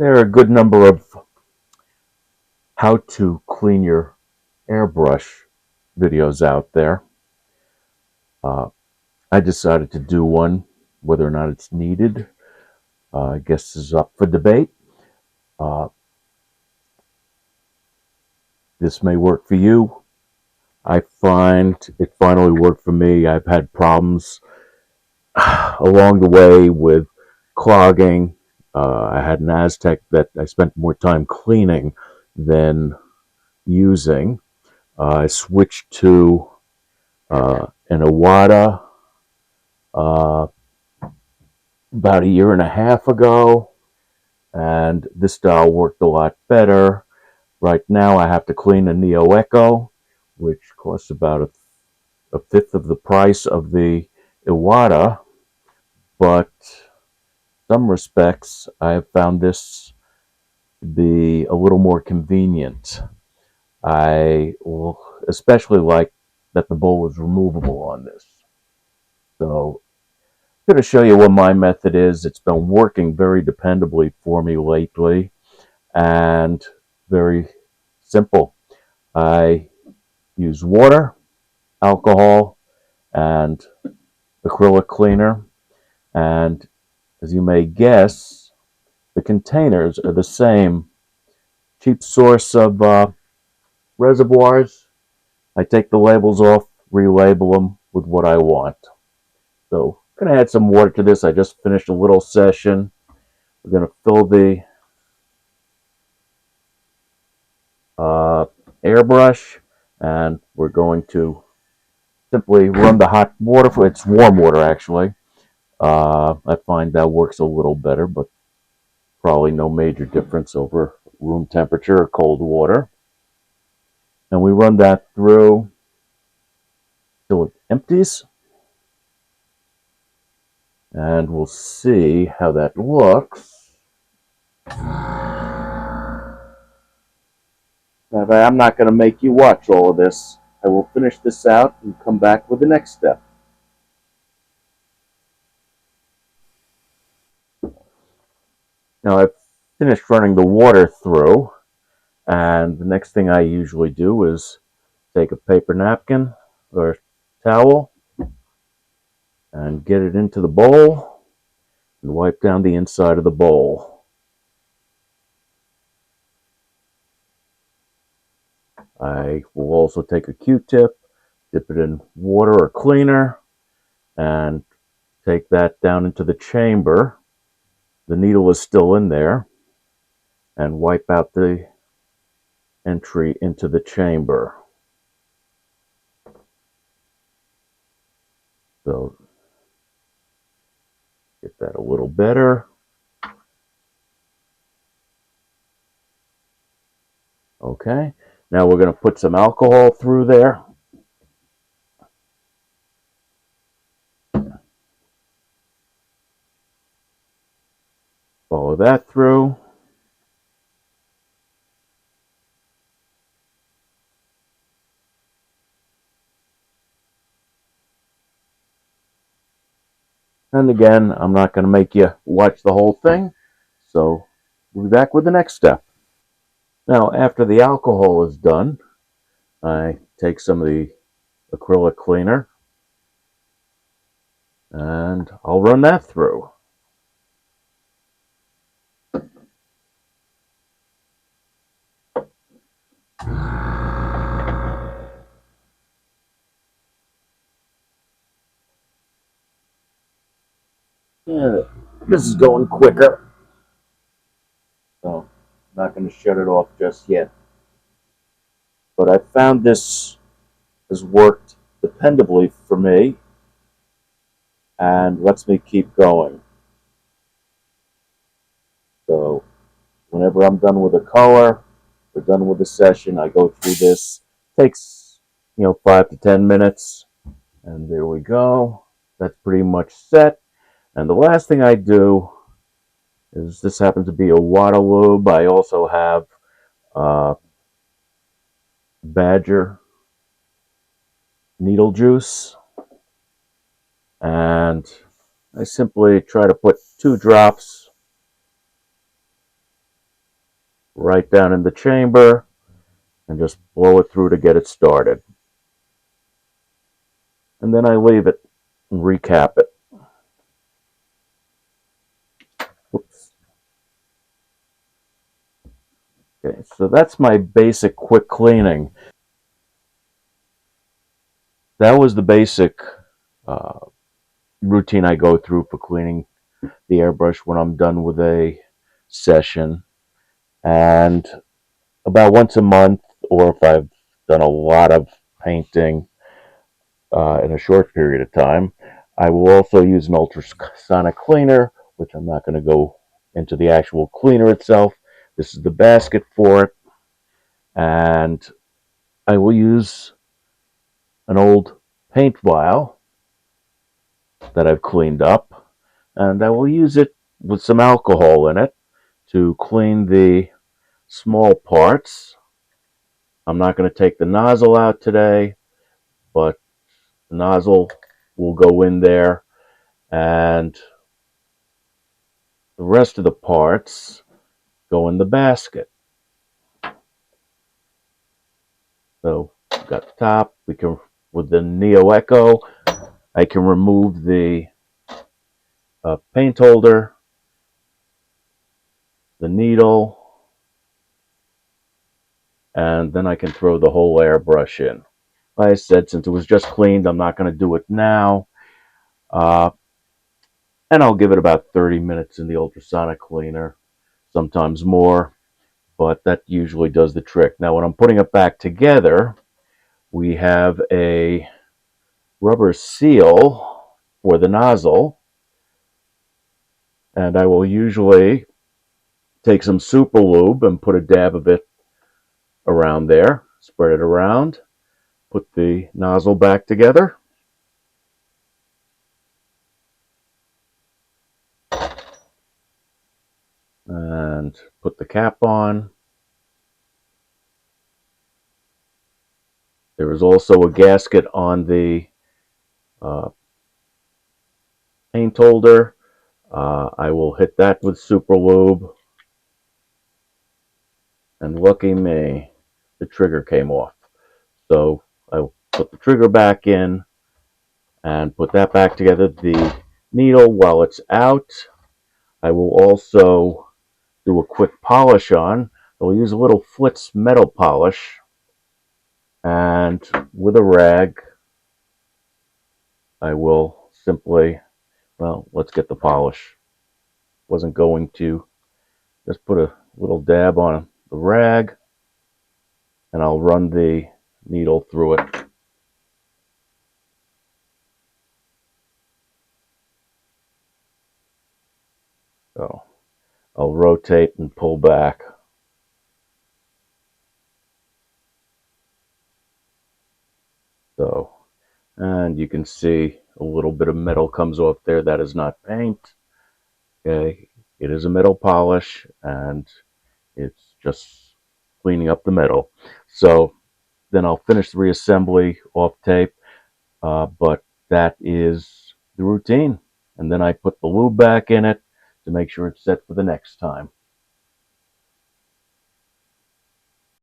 There are a good number of how to clean your airbrush videos out there. Uh, I decided to do one, whether or not it's needed. I guess is up for debate. Uh, this may work for you. I find it finally worked for me. I've had problems along the way with clogging. I had an Aztec that I spent more time cleaning than using. I switched to an Iwata uh, about a year and a half ago, and this style worked a lot better. Right now, I have to clean a Neo Echo, which costs about a fifth of the price of the Iwata, but in some respects, I have found this to be a little more convenient. I will especially like that the bowl is removable on this. So I'm going to show you what my method is. It's been working very dependably for me lately and very simple. I use water, alcohol, and acrylic cleaner. And as you may guess, the containers are the same. Cheap source of reservoirs. I take the labels off, relabel them with what I want. So I'm going to add some water to this. I just finished a little session. We're going to fill the uh, airbrush, and we're going to simply run the hot water. It's warm water, actually. I find that works a little better, but probably no major difference over room temperature or cold water. And we run that through till it empties, and we'll see how that looks. Now, I'm not going to make you watch all of this. I will finish this out and come back with the next step. Now I've finished running the water through, and the next thing I usually do is take a paper napkin or towel and get it into the bowl and wipe down the inside of the bowl. I will also take a Q-tip, dip it in water or cleaner, and take that down into the chamber. The needle is still in there, and wipe out the entry into the chamber. So get that a little better. Okay, now we're going to put some alcohol through there. Follow that through. And again, I'm not going to make you watch the whole thing, so we'll be back with the next step. Now, after the alcohol is done, I take some of the acrylic cleaner and I'll run that through. Yeah, this is going quicker, so I'm not going to shut it off just yet. But I found this has worked dependably for me and lets me keep going. So whenever I'm done with a color, we're done with the session, I go through this. Takes 5 to 10 minutes, and there we go. That's pretty much set. And the last thing I do is, this happens to be a Waterloo. I also have Badger needle juice, and I simply try to put 2 drops right down in the chamber and just blow it through to get it started. And then I leave it and recap it. Oops. Okay, so that's my basic quick cleaning. That was the basic uh, routine I go through for cleaning the airbrush when I'm done with a session. And about once a month, or if I've done a lot of painting in a short period of time, I will also use an ultrasonic cleaner, which I'm not going to go into the actual cleaner itself. This is the basket for it. And I will use an old paint vial that I've cleaned up, and I will use it with some alcohol in it to clean the small parts. I'm not going to take the nozzle out today, but the nozzle will go in there, and the rest of the parts go in the basket. So got the top. We can, with the Neo Echo, I can remove the paint holder, the needle, and then I can throw the whole airbrush in. Like I said, since it was just cleaned, I'm not going to do it now. Uh, and I'll give it about 30 minutes in the ultrasonic cleaner, sometimes more, but that usually does the trick. Now, when I'm putting it back together, we have a rubber seal for the nozzle, and I will usually take some super lube and put a dab of it around there, spread it around, put the nozzle back together, and put the cap on. There is also a gasket on the uh, paint holder. I will hit that with super lube, and lucky me, the trigger came off. So I'll put the trigger back in and put that back together. The needle, while it's out, I will also do a quick polish on. I'll use a little Flitz metal polish, and with a rag, I will simply, well, let's get the polish. Wasn't going to just put a little dab on the rag, and I'll run the needle through it. So I'll rotate and pull back. So, and you can see a little bit of metal comes off there. That is not paint. Okay, it is a metal polish, and it's just cleaning up the metal. So then I'll finish the reassembly off tape, but that is the routine. And then I put the lube back in it to make sure it's set for the next time.